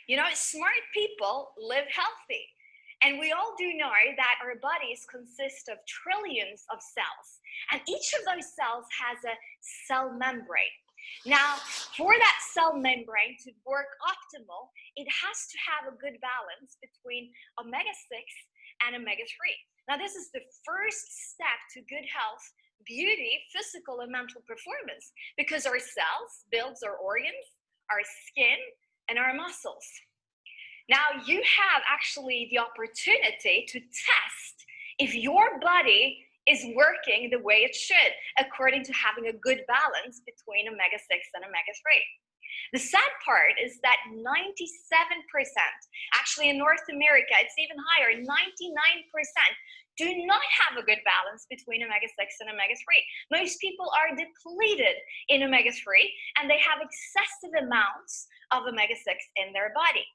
Smart people live healthy. And we all do know that our bodies consist of trillions of cells. And each of those cells has a cell membrane. Now, for that cell membrane to work optimal, it has to have a good balance between omega-6 and omega-3. Now, this is the first step to good health, beauty, physical, and mental performance, because our cells builds our organs, our skin, and our muscles. Now, you have actually the opportunity to test if your body is working the way it should, according to having a good balance between omega-6 and omega-3. The sad part is that 97%, actually in North America, it's even higher, 99%, do not have a good balance between omega-6 and omega-3. Most people are depleted in omega-3, and they have excessive amounts of omega-6 in their body.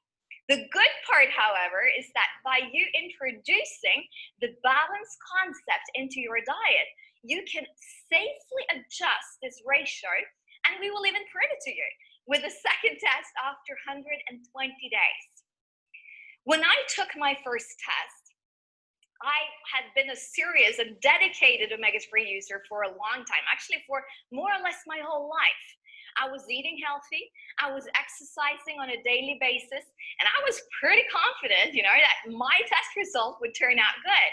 The good part, however, is that by you introducing the balance concept into your diet, you can safely adjust this ratio, and we will even prove it to you with a second test after 120 days. When I took my first test, I had been a serious and dedicated omega-3 user for a long time, actually for more or less my whole life. I was eating healthy, I was exercising on a daily basis, and I was pretty confident, that my test result would turn out good.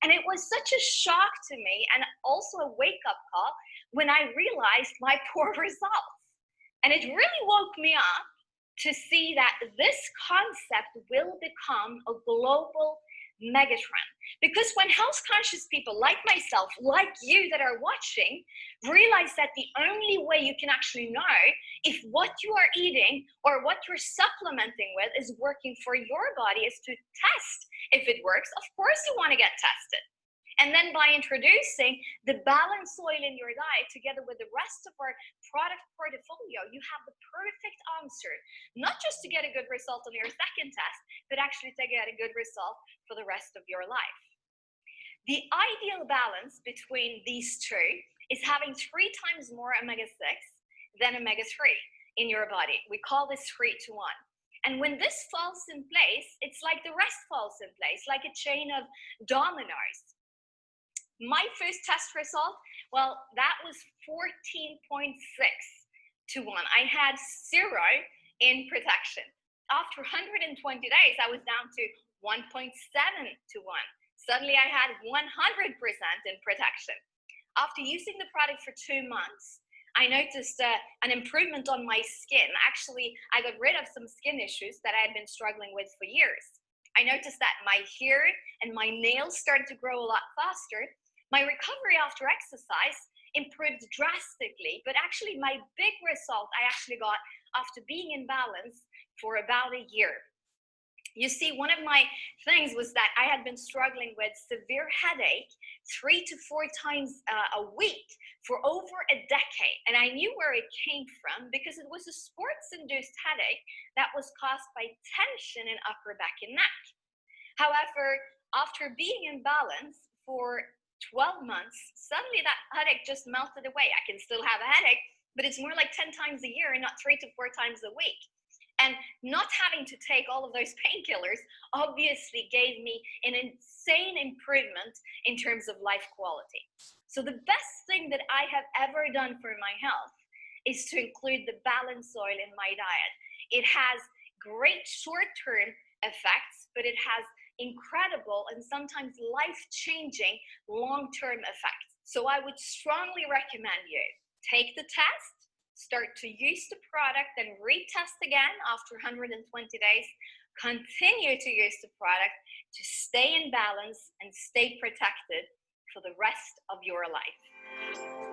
And it was such a shock to me, and also a wake-up call, when I realized my poor results. And it really woke me up to see that this concept will become a global megatrend. Because when health-conscious people like myself, like you that are watching, realize that the only way you can actually know if what you are eating or what you're supplementing with is working for your body is to test if it works. Of course you want to get tested. And then by introducing the balance oil in your diet together with the rest of our product portfolio, you have the perfect answer, not just to get a good result on your second test, but actually to get a good result for the rest of your life. The ideal balance between these two is having 3 times more omega-6 than omega-3 in your body. We call this 3-to-1. And when this falls in place, it's like the rest falls in place, like a chain of dominoes. My first test result, well, that was 14.6 to 1. I had 0 in protection. After 120 days, I was down to 1.7 to 1. Suddenly, I had 100% in protection. After using the product for 2 months, I noticed an improvement on my skin. Actually, I got rid of some skin issues that I had been struggling with for years. I noticed that my hair and my nails started to grow a lot faster. My recovery after exercise improved drastically, but actually my big result I actually got after being in balance for about a year. You see, one of my things was that I had been struggling with severe headache 3 to 4 times a week for over a decade. And I knew where it came from because it was a sports-induced headache that was caused by tension in upper back and neck. However, after being in balance for 12 months, suddenly that headache just melted away. I can still have a headache, but it's more like 10 times a year and not 3 to 4 times a week. And not having to take all of those painkillers obviously gave me an insane improvement in terms of life quality. So the best thing that I have ever done for my health is to include the balance oil in my diet. It has great short-term effects, but it has incredible and sometimes life-changing long-term effects. So I would strongly recommend you take the test, start to use the product, then retest again after 120 days, continue to use the product to stay in balance and stay protected for the rest of your life.